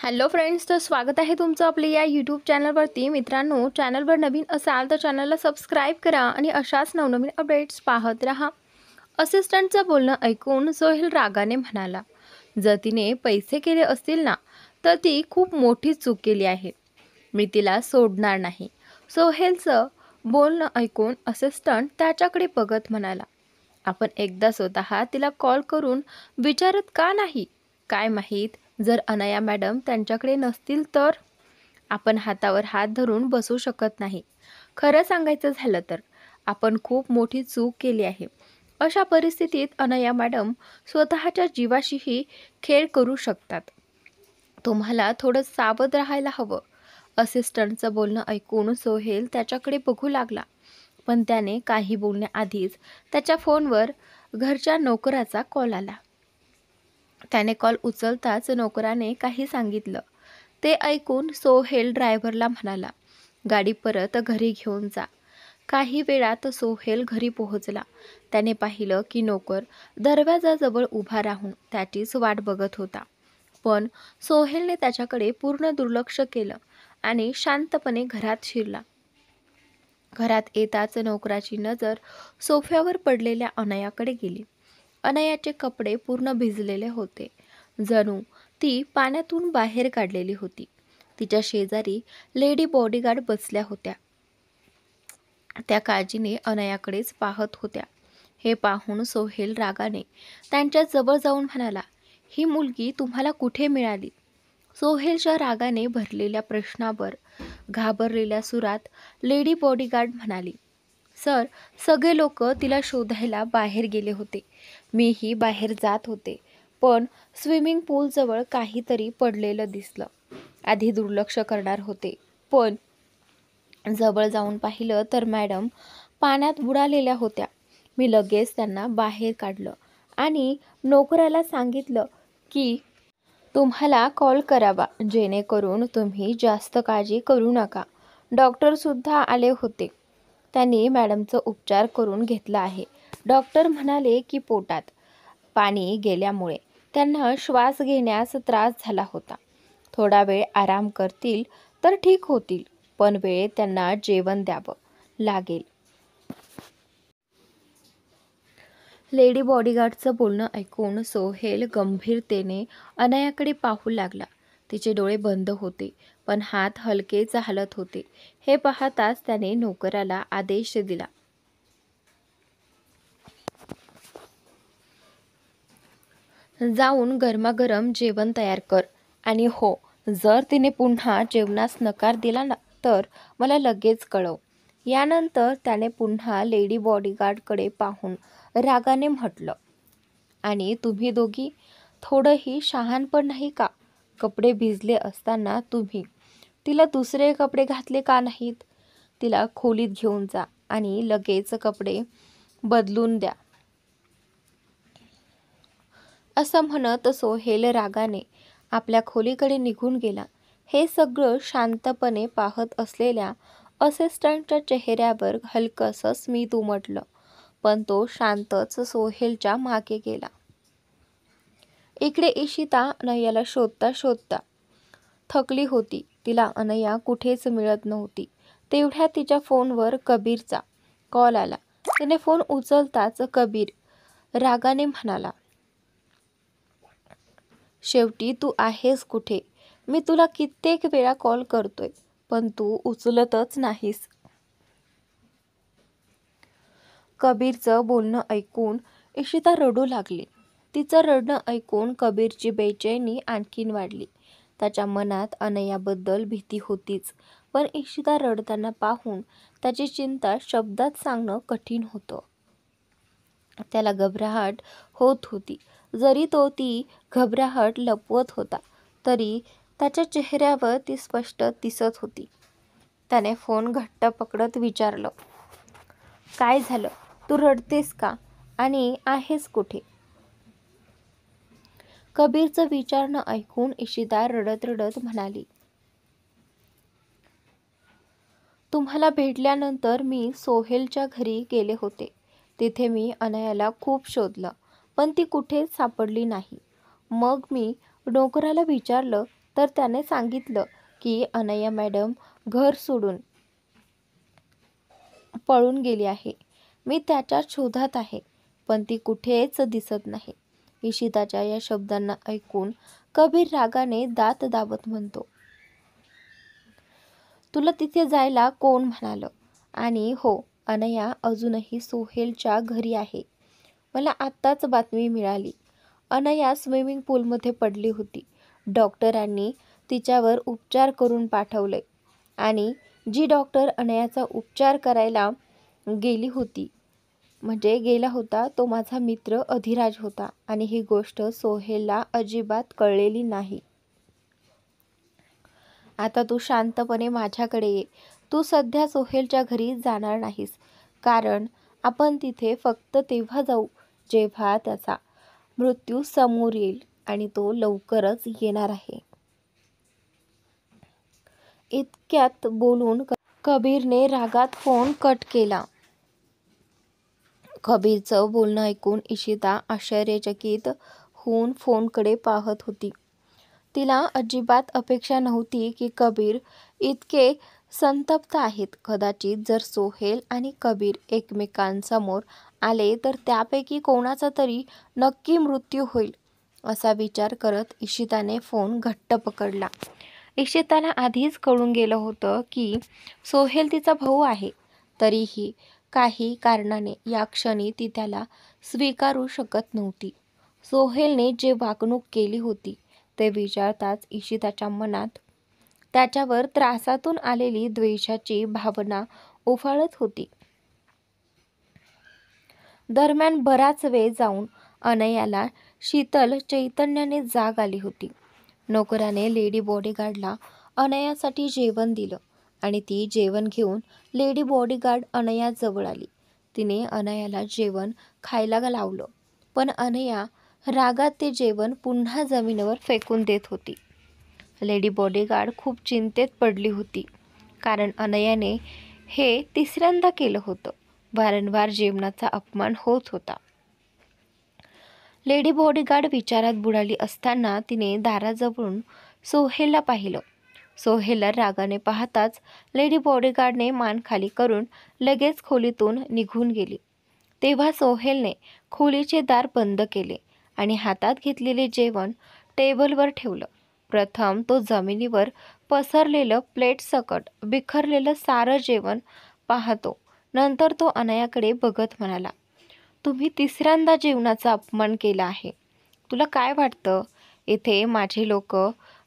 Hello friends, तर स्वागत आहे तुमचं आपल्या या यूट्यूब चॅनलवरती. मित्रांनो, चॅनलवर नवीन असाल तर चॅनलला सबस्क्राईब करा आणि अशाच नवनवीन अपडेट्स पाहत राहा. असिस्टंटचं बोलणं ऐकून सोहेल रागाने म्हणाला, जर तिने पैसे केले असतील ना, तर ती खूप मोठी चूक केली आहे. मी तिला सोडणार नाही. सोहेलचं बोलणं ऐकून असिस्टंट त्याच्याकडे बघत म्हणाला, आपण एकदा स्वतः तिला कॉल करून विचारत का नाही? काय माहीत, जर अनया मॅडम त्यांच्याकडे नसतील तर? आपण हातावर हात धरून बसू शकत नाही. खरं सांगायचं झालं तर आपण खूप मोठी चूक केली आहे. अशा परिस्थितीत अनया मॅडम स्वतःच्या जीवाशीही खेळ करू शकतात. तुम्हाला थोडं सावध राहायला हवं. असिस्टंटचं बोलणं ऐकून सोहेल त्याच्याकडे बघू लागला, पण त्याने काही बोलण्याआधीच त्याच्या फोनवर घरच्या नोकराचा कॉल आला. त्याने कॉल उचलताच नोकराने काही सांगितलं. ते ऐकून सोहेल ड्रायव्हरला म्हणाला, गाडी परत घरी घेऊन जा. काही वेळात सोहेल घरी पोहोचला. त्याने पाहिलं की नोकर दरवाजाजवळ उभा राहून त्याचीच वाट बघत होता. पण सोहेलने त्याच्याकडे पूर्ण दुर्लक्ष केलं आणि शांतपणे घरात शिरला. घरात येताच नोकराची नजर सोफ्यावर पडलेल्या अनयाकडे गेली. अनयाचे कपडे पूर्ण भिजलेले होते, जणू ती पाण्यातून बाहेर काढलेली होती. तिच्या शेजारी लेडी बॉडीगार्ड बसल्या होत्या. त्या काळजीने अनयाकडेच पाहत होत्या. हे पाहून सोहेल रागाने त्यांच्या जवळ जाऊन म्हणाला, ही मुलगी तुम्हाला कुठे मिळाली? सोहेलच्या रागाने भरलेल्या प्रश्नावर घाबरलेल्या सुरात लेडी बॉडीगार्ड म्हणाली, सर, सगळे लोक तिला शोधायला बाहेर गेले होते. मीही बाहेर जात होते, पण स्विमिंग पूलजवळ काहीतरी पडलेलं दिसलं. आधी दुर्लक्ष करणार होते, पण जवळ जाऊन पाहिलं तर मॅडम पाण्यात बुडालेल्या होत्या. मी लगेच त्यांना बाहेर काढलं आणि नोकराला सांगितलं की तुम्हाला कॉल करावा, जेणेकरून तुम्ही जास्त काळजी करू नका. डॉक्टरसुद्धा आले होते. त्यांनी मॅडमचं उपचार करून घेतला आहे. डॉक्टर म्हणाले की पोटात पाणी गेल्यामुळे त्यांना श्वास घेण्यास त्रास झाला होता. थोडा वेळ आराम करतील तर ठीक होतील, पण वेळेत त्यांना जेवण द्यावं लागेल. लेडी बॉडीगार्डचं बोलणं ऐकून सोहेल गंभीरतेने अनयाकडे पाहू लागला. तिचे डोळे बंद होते, पण हात हलकेच हालत होते. हे पाहताच त्याने नोकराला आदेश दिला, जाऊन गरमागरम जेवण तयार कर. आणि हो, जर तिने पुन्हा जेवणास नकार दिला ना, तर मला लगेच कळव. यानंतर त्याने पुन्हा लेडी बॉडीगार्डकडे पाहून रागाने म्हटलं, आणि तुम्ही दोघी थोडंही शहाणपण नाही का? कपडे भिजले असताना तुम्ही तिला दुसरे कपडे घातले का नाहीत? तिला खोलीत घेऊन जा आणि लगेच कपडे बदलून द्या. असं म्हणत सोहेल रागाने आपल्या खोलीकडे निघून गेला. हे सगळं शांतपणे पाहत असलेल्या असिस्टंटच्या चेहऱ्यावर हलकंसं स्मित उमटलं, पण तो शांतच सोहेलच्या मागे गेला. इकडे इशिता अनयाला शोधता शोधता थकली होती. तिला अनया कुठेच मिळत नव्हती. तेवढ्यात तिच्या फोनवर कबीरचा कॉल आला. तिने फोन उचलताच कबीर रागाने म्हणाला, शेवटी तू आहेस कुठे? मी तुला कित्येक वेळा कॉल करतोय, पण तू उचलतच नाहीस. कबीरचं बोलणं ऐकून इशिता रडू लागली. तिचं रडणं ऐकून कबीरची बेचैनी आणखीन वाढली. त्याच्या मनात अनयाबद्दल भीती होतीच, पण इशिता रडताना पाहून त्याची चिंता शब्दात सांगणं कठीण होतं. त्याला घबराहट होत होती. जरी तो ती घबराहट लपवत होता, तरी त्याच्या चेहऱ्यावर ती स्पष्ट दिसत होती. त्याने फोन घट्ट पकडत विचारलं, काय झालं? तू रडतेस का? आणि आहेस कुठे? कबीरचं विचारणं ऐकून इशिता रडत रडत म्हणाली, तुम्हाला भेटल्यानंतर मी सोहेलच्या घरी गेले होते. तिथे मी अनयाला खूप शोधलं, पण ती कुठेच सापडली नाही. मग मी नोकराला विचारलं, तर त्याने सांगितलं की अनया मॅडम घर सोडून पळून गेली आहे. मी त्याच्या शोधात आहे, पण ती कुठेच दिसत नाही. इशिताच्या या शब्दांना ऐकून कबीर रागाने दात दाबत म्हणतो, तुला तिथे जायला कोण म्हणालं? आणि हो, अनया अजूनही सोहेलच्या घरी आहे. मला आत्ताच बातमी मिळाली. अनया स्विमिंग पूलमध्ये पडली होती. डॉक्टरांनी तिच्यावर उपचार करून पाठवले आणि जी डॉक्टर अनयाचा उपचार करायला गेला होता तो माझा मित्र अधिराज होता आणि ही गोष्ट सोहेलला अजिबात कळलेली नाही. आता तू शांतपणे माझ्याकडे ये. तू सध्या सोहेलच्या घरी जाणार नाहीस, कारण आपण तिथे फक्त तेव्हा जाऊ जेव्हा त्याचा मृत्यू समोर येईल आणि तो लवकरच येणार आहे. इतक्यात बोलून कबीरने रागात फोन कट केला. कबीरचं बोलणं ऐकून इशिता आश्चर्यचकित होऊन फोनकडे पाहत होती. तिला अजिबात अपेक्षा नव्हती की कबीर इतके संतप्त आहेत. कदाचित जर सोहेल आणि कबीर एकमेकांसमोर आले तर त्यापैकी कोणाचा तरी नक्की मृत्यू होईल, असा विचार करत इशिताने फोन घट्ट पकडला. इशिताला आधीच कळून गेलं होतं की सोहेल तिचा भाऊ आहे. तरीही काही कारणाने या क्षणी ती त्याला स्वीकारू शकत नव्हती. सोहेलने जे वागणूक केली होती ते विचारताच इशिताच्या मनात त्याच्यावर त्रासातून आलेली द्वेषाची भावना उफाळत होती. दरम्यान बराच वेळ जाऊन अनयाला शीतल चैतन्याने जाग आली होती. नोकराने लेडी बॉडीगार्डला अनयासाठी जेवण दिलं आणि ती जेवण घेऊन लेडी बॉडीगार्ड अनयाजवळ आली. तिने अनयाला जेवण खायला लावलं, पण अनया रागात ते जेवण पुन्हा जमिनीवर फेकून देत होती. लेडी बॉडीगार्ड खूप चिंतेत पडली होती, कारण अनयाने हे तिसऱ्यांदा केलं होतं. वारंवार जेवणाचा अपमान होत होता. लेडी बॉडीगार्ड विचारात बुडाली असताना तिने दाराजवळून सोहेलला पाहिलं. सोहेलला रागाने पाहताच लेडी बॉडीगार्डने मान खाली करून लगेच खोलीतून निघून गेली. तेव्हा सोहेलने खोलीचे दार बंद केले आणि हातात घेतलेले जेवण टेबलवर ठेवलं. प्रथम तो जमिनीवर पसरलेलं प्लेटसकट बिखरलेलं सारं जेवण पाहतो. नंतर तो अनयाकडे बघत म्हणाला, तुम्ही तिसऱ्यांदा जेवणाचा अपमान केला आहे. तुला काय वाटतं, इथे माझे लोक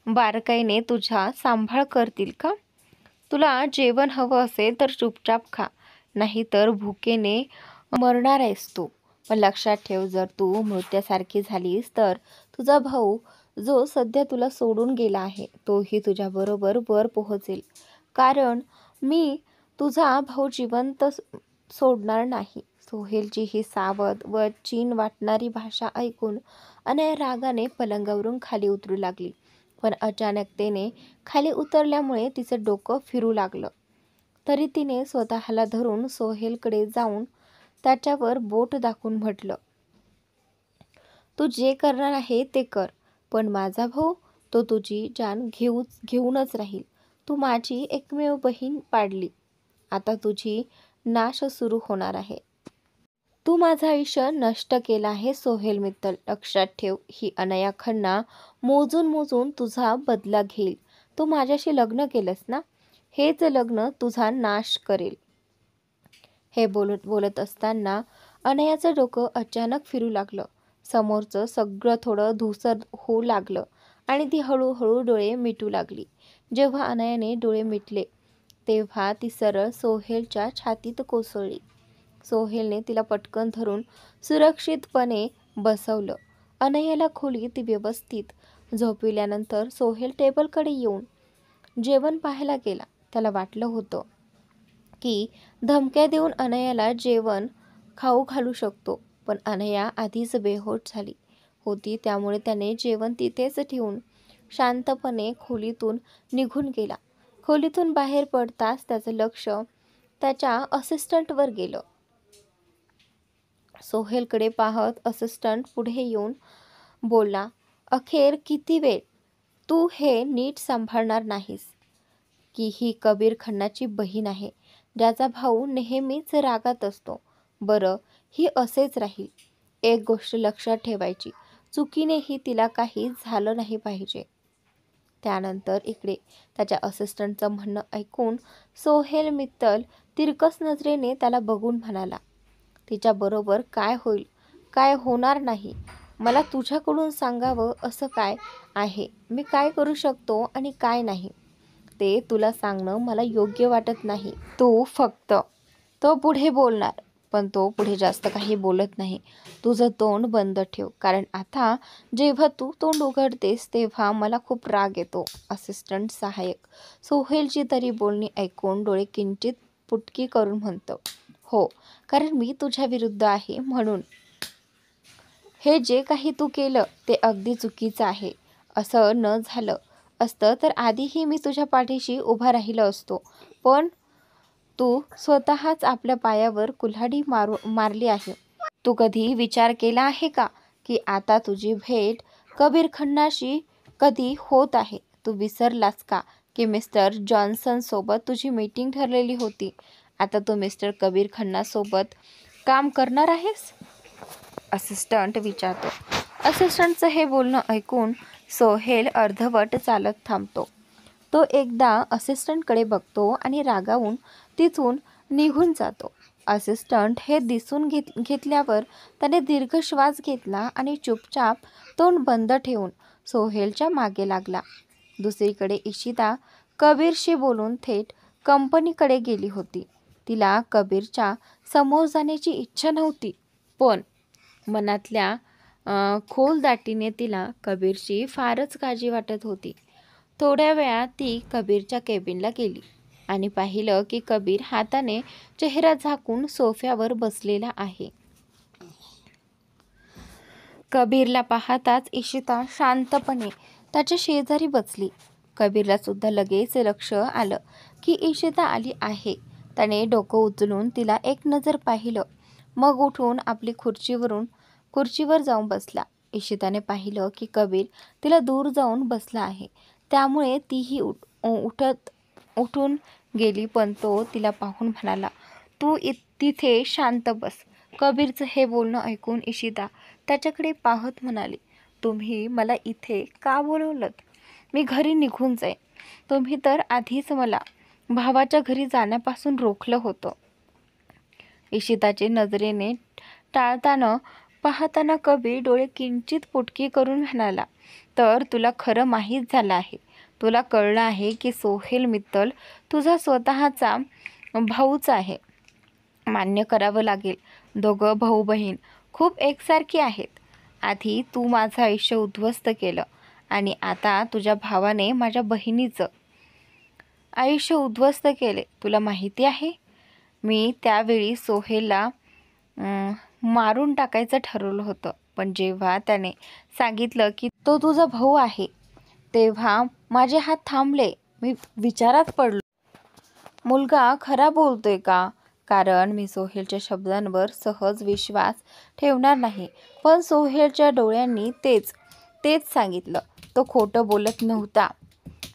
बारकाईने तुझा सांभाळ करतील का? तुला जेवण हवं असेल तर चुपचाप खा, नाहीतर भुकेने मरणार आहेस तू. पण लक्षात ठेव, जर तू मृत्यासारखी झालीस तर तुझा भाऊ जो सध्या तुला सोडून गेला आहे तोही तुझ्याबरोबर वर पोहोचेल, कारण मी तुझा भाऊ जिवंत सोडणार नाही. सोहेलची ही सावध व चीन वाटणारी भाषा ऐकून अनया रागाने पलंगावरून खाली उतरू लागली. पण अचानकतेने खाली उतरल्यामुळे तिचं डोकं फिरू लागलं. तरी तिने स्वतःला धरून सोहेलकडे जाऊन त्याच्यावर बोट दाखवून म्हटलं, तू जे करणार आहे ते कर, पण माझा भाऊ तो तुझी जान घेऊनच राहील. तू माझी एकमेव बहीण पाडली, आता तुझी नाश सुरू होणार आहे. तू माझं आयुष्य नष्ट केलं आहे सोहेल मित्तल. लक्षात ठेव, ही अनया खन्ना मोजून मोजून तुझा बदला घेईल. तू माझ्याशी लग्न केलंस ना, हेच लग्न तुझा नाश करेल. हे बोलत असताना अनयाचं डोकं अचानक फिरू लागलं. समोरचं सगळं थोडं धूसर होऊ लागलं आणि ती हळूहळू डोळे मिटू लागली. जेव्हा अनयाने डोळे मिटले तेव्हा ती सरळ सोहेलच्या छातीत कोसळली. सोहेलने तिला पटकन धरून सुरक्षितपणे बसवलं. अनयाला खोलीत व्यवस्थित झोपविल्यानंतर सोहेल टेबलकडे येऊन जेवण पाहायला गेला. त्याला वाटलं होतं की धमक्या देऊन अनयाला जेवण खाऊ घालू शकतो, पण अनया आधीच बेहोश झाली होती. त्यामुळे त्याने जेवण तिथेच ठेवून शांतपणे खोलीतून निघून गेला. खोलीतून बाहेर पडताच त्याचं लक्ष त्याच्या असिस्टंटवर गेलं. सोहेलकडे पाहत असिस्टंट पुढे येऊन बोलला, अखेर किती वेळ? तू हे नीट सांभाळणार नाहीस की ही कबीर खन्नाची बहीण आहे, ज्याचा भाऊ नेहमीच रागात असतो. बरं, ही असेच राहील. एक गोष्ट लक्षात ठेवायची, चुकीनेही तिला काही झालं नाही पाहिजे. त्यानंतर इकडे त्याच्या असिस्टंटचं म्हणणं ऐकून सोहेल मित्तल तिरकस नजरेने त्याला बघून म्हणाला, तिच्याबरोबर काय होईल, काय होणार नाही, मला तुझ्याकडून सांगावं असं काय आहे? मी काय करू शकतो आणि काय नाही ते तुला सांगणं मला योग्य वाटत नाही. तू फक्त, तो पुढे बोलणार पण तो पुढे जास्त काही बोलत नाही. तुझं तोंड बंद ठेव, कारण आता जेव्हा तू तोंड उघडतेस तेव्हा मला खूप राग येतो. असिस्टंट सहाय्यक सोहेलची तरी बोलणी ऐकून डोळे किंचित पुटकी करून म्हणतो, हो, कारण मी तुझ्या विरुद्ध आहे म्हणून. हे जे काही तू केलं ते अगदी चुकीचं आहे. असं न झालं असतं तर आधीही मी तुझ्या पाठीशी उभा राहिलो असतो, पण तू स्वतःच आपल्या पायावर कुल्हाडी मारली आहे. तू कधी विचार केला आहे का की आता तुझी भेट कबीर खन्नाशी कधी होत आहे? तू विसरलास का की मिस्टर जॉन्सन सोबत तुझी मीटिंग ठरलेली होती? आता तू मिस्टर कबीर खन्ना सोबत काम करणार आहेस? असिस्टंट विचारतो. असिस्टंटचं हे बोलणं ऐकून सोहेल अर्धवट चालत थांबतो. तो एकदा असिस्टंटकडे बघतो आणि रागावून तिथून निघून जातो. असिस्टंट हे दिसून घेतल्यावर त्याने दीर्घ श्वास घेतला आणि चुपचाप तोंड बंद ठेवून सोहेलच्या मागे लागला. दुसरीकडे इशिता कबीरशी बोलून थेट कंपनीकडे गेली होती. तिला कबीरच्या समोर जाण्याची इच्छा नव्हती, पण मनातल्या खोल दाटीने तिला कबीरची फारच काळजी वाटत होती. थोड्या वेळात ती कबीरच्या केबिनला गेली आणि पाहिलं की कबीर हाताने चेहरा झाकून सोफ्यावर बसलेला आहे. कबीरला पाहताच इशिता शांतपणे त्याच्या शेजारी बसली. कबीरला सुद्धा लगेच लक्ष आलं की इशिता आली आहे. त्याने डोकं उचलून तिला एक नजर पाहिलं, मग उठून आपली खुर्चीवर जाऊन बसला. इशिताने पाहिलं की कबीर तिला दूर जाऊन बसला आहे, त्यामुळे तीही उठून गेली, पण तो तिला पाहून म्हणाला, तू तिथे शांत बस. कबीरचं हे बोलणं ऐकून इशिता त्याच्याकडे पाहत म्हणाली, तुम्ही मला इथे का बोलवलंत? मी घरी निघून जाईन. तुम्ही तर आधीच मला भावाच्या घरी जाण्यापासून रोखलं होतं. इशिताचे नजरेने टाळताना पाहताना कबीर डोळे किंचित पुटकी करून म्हणाला, तर तुला खरं माहीत झालं आहे. तुला कळलं आहे की सोहेल मित्तल तुझा स्वतःचा भाऊच आहे. मान्य करावं लागेल, दोघं भाऊ बहीण खूप एकसारखी आहेत. आधी तू माझं आयुष्य उद्ध्वस्त केलं आणि आता तुझ्या भावाने माझ्या बहिणीचं आयुष्य उद्ध्वस्त केले. तुला माहिती आहे, मी त्यावेळी सोहेलला मारून टाकायचं ठरवलं होतं, पण जेव्हा त्याने सांगितलं की तो तुझा भाऊ आहे तेव्हा माझे हात थांबले. मी विचारात पडलो, मुलगा खरा बोलतोय का? कारण मी सोहेलच्या शब्दांवर सहज विश्वास ठेवणार नाही, पण सोहेलच्या डोळ्यांनी तेच सांगितलं. तो खोटं बोलत नव्हता.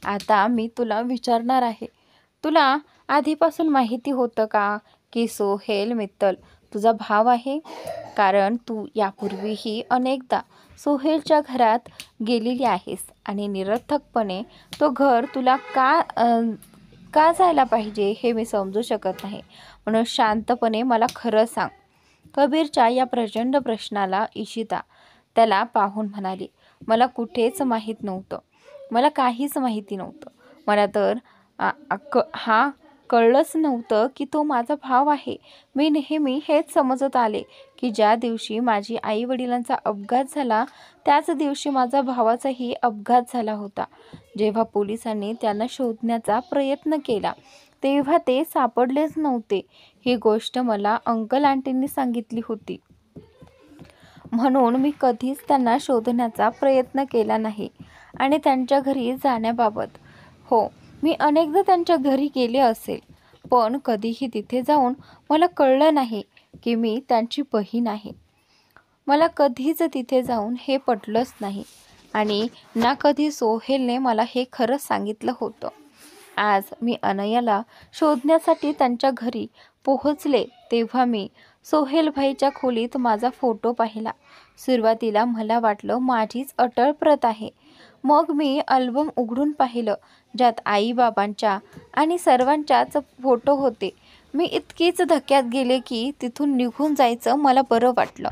आता मी तुला विचारणार आहे, तुला आधीपासून माहिती होतं का की सोहेल मित्तल तुझा भाव आहे? कारण तू यापूर्वीही अनेकदा सोहेलच्या घरात गेलेली आहेस आणि निरर्थकपणे तो घर तुला का जायला पाहिजे हे मी समजू शकत नाही. म्हणून शांतपणे मला खरं सांग. कबीरच्या या प्रचंड प्रश्नाला इशिता त्याला पाहून म्हणाली, मला कुठेच माहीत नव्हतं. मला काहीच माहिती नव्हतं. मला तर कळलंच नव्हतं की तो माझा भाव आहे. मी नेहमी हेच समजत आले की ज्या दिवशी माझी आई वडिलांचा अपघात झाला त्याच दिवशी माझा भावाचाही अपघात झाला होता. जेव्हा पोलिसांनी त्यांना शोधण्याचा प्रयत्न केला तेव्हा ते सापडलेच नव्हते. ही गोष्ट मला अंकल आंटींनी सांगितली होती, म्हणून मी कधीच त्यांना शोधण्याचा प्रयत्न केला नाही. आणि त्यांच्या घरी जाण्याबाबत, हो, मी अनेकदा त्यांच्या घरी गेले असेल, पण कधीही तिथे जाऊन मला कळलं नाही की मी त्यांची बहीण आहे. मला कधीच तिथे जाऊन हे पटलंच नाही. आणि ना कधी सोहेलने मला हे खरं सांगितलं होतं. आज मी अनयाला शोधण्यासाठी त्यांच्या घरी पोहोचले तेव्हा मी सोहेलभाईच्या खोलीत माझा फोटो पाहिला. सुरुवातीला मला वाटलं माझीच अटळ प्रत आहे. मग मी अल्बम उघडून पाहिलं, ज्यात आईबाबांच्या आणि सर्वांच्याच फोटो होते. मी इतकीच धक्क्यात गेले की तिथून निघून जायचं मला बरं वाटलं.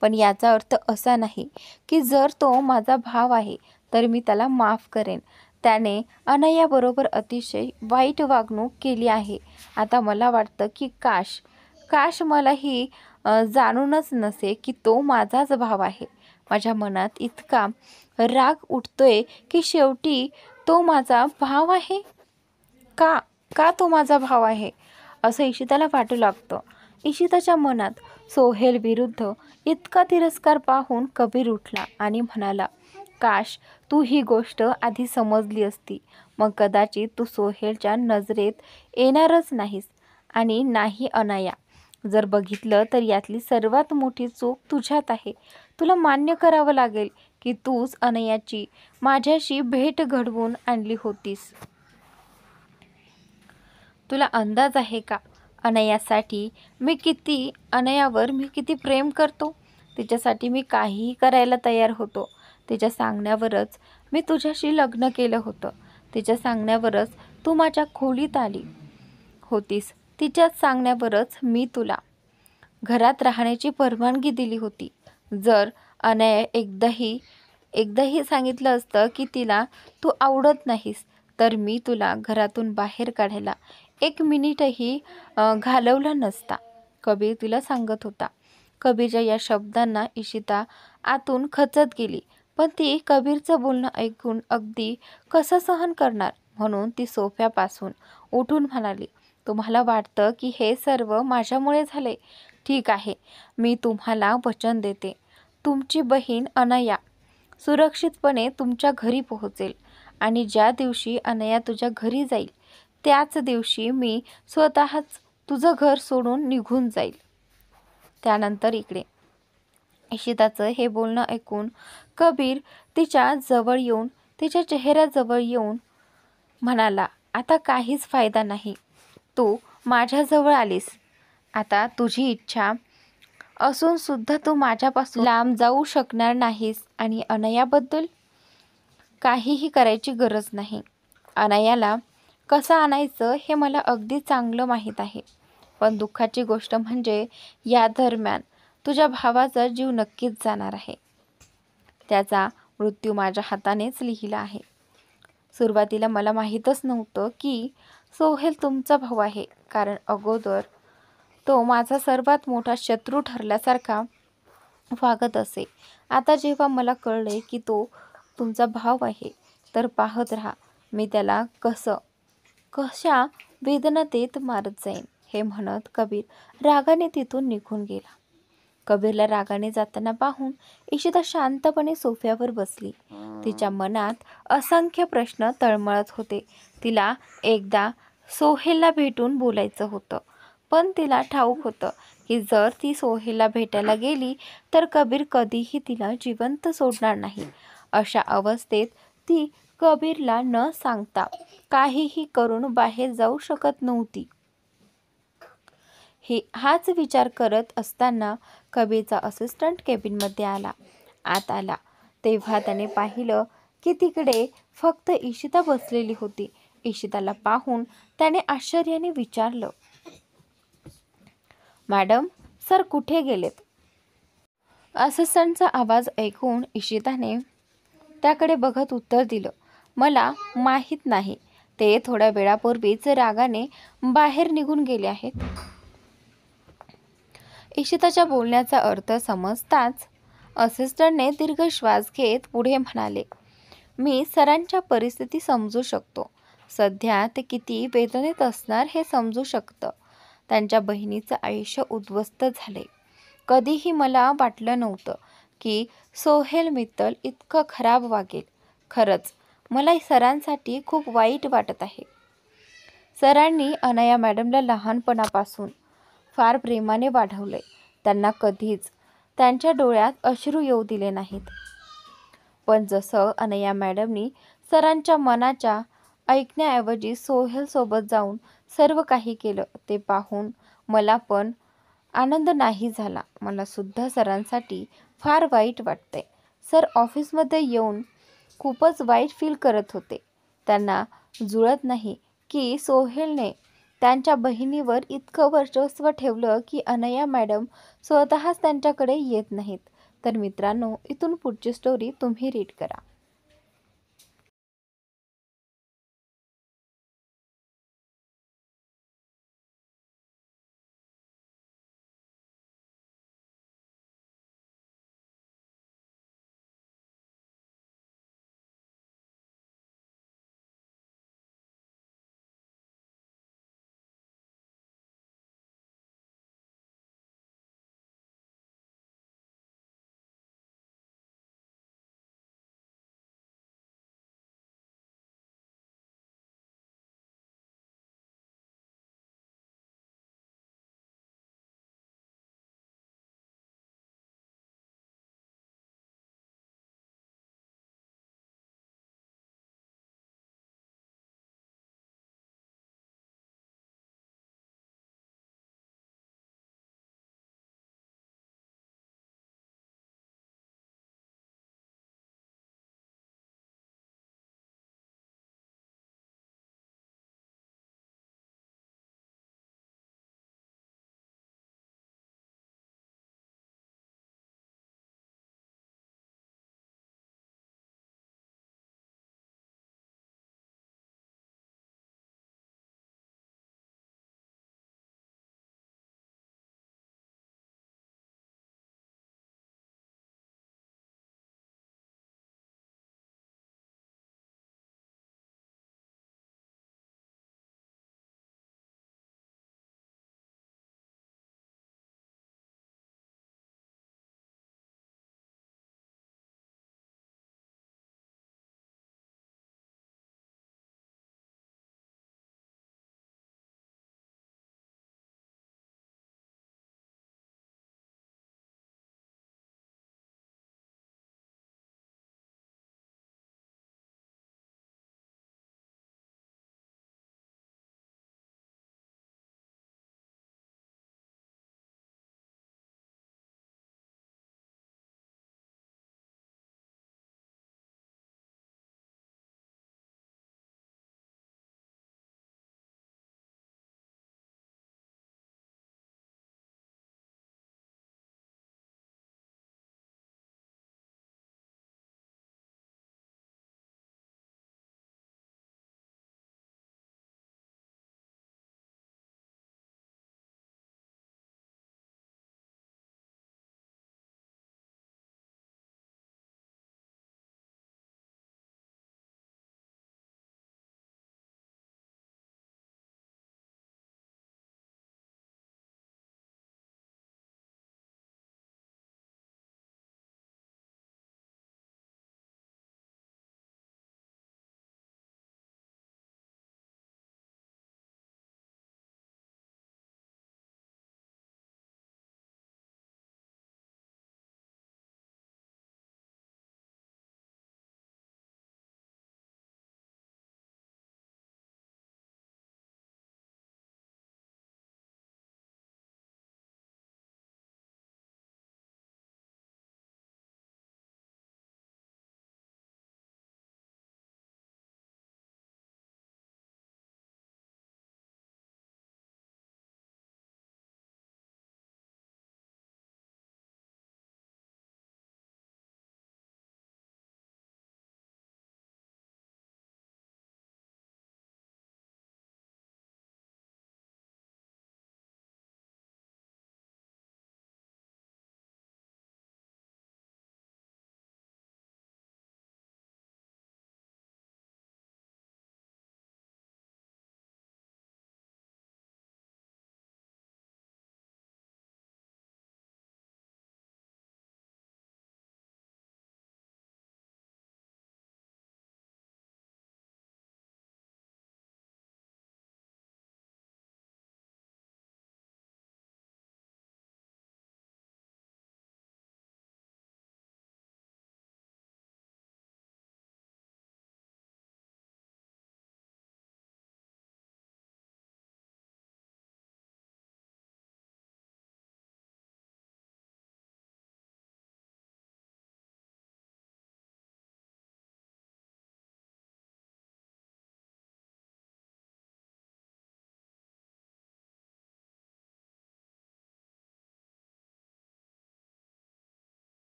पण याचा अर्थ असा नाही की जर तो माझा भाव आहे तर मी त्याला माफ करेन. त्याने अनयाबरोबर अतिशय वाईट वागणूक केली आहे. आता मला वाटतं की काश मलाही जाणूनच नसे की तो माझाच भाव आहे. माझ्या मनात इतका राग उठतोय की शेवटी तो माझा भाव आहे का तो माझा भाव आहे असं इशिताला वाटू लागतं. इशिताच्या मनात सोहेल विरुद्ध इतका तिरस्कार पाहून कबीर उठला आणि म्हणाला, काश तू ही गोष्ट आधी समजली असती. मग कदाचित तू सोहेलच्या नजरेत येणारच नाहीस आणि नाही अनाया. जर बघितलं तर यातली सर्वात मोठी चूक तुझ्यात आहे. तुला मान्य करावं लागेल की तूच अनयाची माझ्याशी भेट घडवून आणली होतीस. तुला अंदाज आहे का अनयावर मी किती प्रेम करतो. तिच्यासाठी मी काहीही करायला तयार होतो. तिच्या सांगण्यावरच मी तुझ्याशी लग्न केलं होतं. तिच्या सांगण्यावरच तू माझ्या खोलीत आली होतीस. तिच्याच सांगण्यावरच मी तुला घरात राहण्याची परवानगी दिली होती. जर अनया एकदाही सांगितलं असतं की तिला तू आवडत नाहीस तर मी तुला घरातून बाहेर काढायला 1 मिनिटही घालवला नसता, कबीर तिला सांगत होता. कबीरच्या या शब्दांना इशिता आतून खचत गेली. पण ती कबीरचं बोलणं ऐकून अगदी कसं सहन करणार, म्हणून ती सोफ्यापासून उठून म्हणाली, तुम्हाला वाटतं की हे सर्व माझ्यामुळे झाले. ठीक आहे, मी तुम्हाला वचन देते, तुमची बहीण अनया सुरक्षितपणे तुमच्या घरी पोहोचेल आणि ज्या दिवशी अनया तुझ्या घरी जाईल त्याच दिवशी मी स्वतःच तुझं घर सोडून निघून जाईल. त्यानंतर इकडे इशिताचं हे बोलणं ऐकून कबीर तिच्या चेहऱ्याजवळ येऊन म्हणाला, आता काहीच फायदा नाही. तू माझ्याजवळ आलीस. आता तुझी इच्छा असून सुद्धा तू माझ्यापासून लांब जाऊ शकणार नाहीस आणि अनयाबद्दल काहीही करायची गरज नाही. अनयाला कसं आणायचं हे मला अगदी चांगलं माहीत आहे. पण दुःखाची गोष्ट म्हणजे या दरम्यान तुझ्या भावाचा जीव नक्कीच जाणार आहे. त्याचा मृत्यू माझ्या हातानेच लिहिला आहे. सुरुवातीला मला माहीतच नव्हतं की सोहेल तुमचा भाऊ आहे, कारण अगोदर तो माझा सर्वात मोठा शत्रू ठरल्यासारखा वागत असे. आता जेव्हा मला कळले की तो तुमचा भाव आहे तर पाहत राहा मी त्याला कशा वेदनातेत मारत जाईन. हे म्हणत कबीर रागाने तिथून निघून गेला. कबीरला रागाने जाताना पाहून इशिता शांतपणे सोफ्यावर बसली. तिच्या मनात असंख्य प्रश्न तळमळत होते. तिला एकदा सोहेलला भेटून बोलायचं होतं, पण तिला ठाऊक होतं की जर ती सोहेलला भेटायला गेली तर कबीर कधीही तिला जिवंत सोडणार नाही. अशा अवस्थेत ती कबीरला न सांगता काहीही करून बाहेर जाऊ शकत नव्हती. हाच विचार करत असताना कबीरचा असिस्टंट केबिनमध्ये आत आला. तेव्हा त्याने पाहिलं की तिकडे फक्त इशिता बसलेली होती. इशिताला पाहून त्याने आश्चर्याने विचारलं, मॅडम, सर कुठे गेलेत? असिस्टंटचा आवाज ऐकून इशिताने त्याकडे बघत उत्तर दिलं, मला माहीत नाही. ते थोड्या वेळापूर्वीच रागाने बाहेर निघून गेले आहेत. इशिताच्या बोलण्याचा अर्थ समजताच असिस्टंटने दीर्घ श्वास घेत पुढे म्हणाले, मी सरांच्या परिस्थिती समजू शकतो. सध्या ते किती वेदनेत असणार हे समजू शकतं. त्यांच्या बहिणीचं आयुष्य उद्ध्वस्त झाले. कधीही मला वाटलं नव्हतं की सोहेल मित्तल इतकं खराब वागेल. खरंच मला सरांसाठी खूप वाईट वाटत आहे. सरांनी अनया मॅडमला लहानपणापासून फार प्रेमाने वाढवले. त्यांना कधीच त्यांच्या डोळ्यात अश्रू येऊ दिले नाहीत. पण जसं अनया मॅडमनी सरांच्या मनाच्या ऐकण्याऐवजी सोहेलसोबत जाऊन सर्व काही केलं ते पाहून मला पण आनंद नाही झाला. मला सुद्धा सरांसाठी फार वाईट वाटतंय. सर ऑफिसमध्ये येऊन खूपच वाईट फील करत होते. त्यांना जुळत नाही की सोहेलने त्यांच्या बहिणीवर इतकं वर्चस्व ठेवलं की अनया मॅडम स्वतःच त्यांच्याकडे येत नाहीत. तर मित्रांनो, इथून पुढची स्टोरी तुम्ही रीड करा.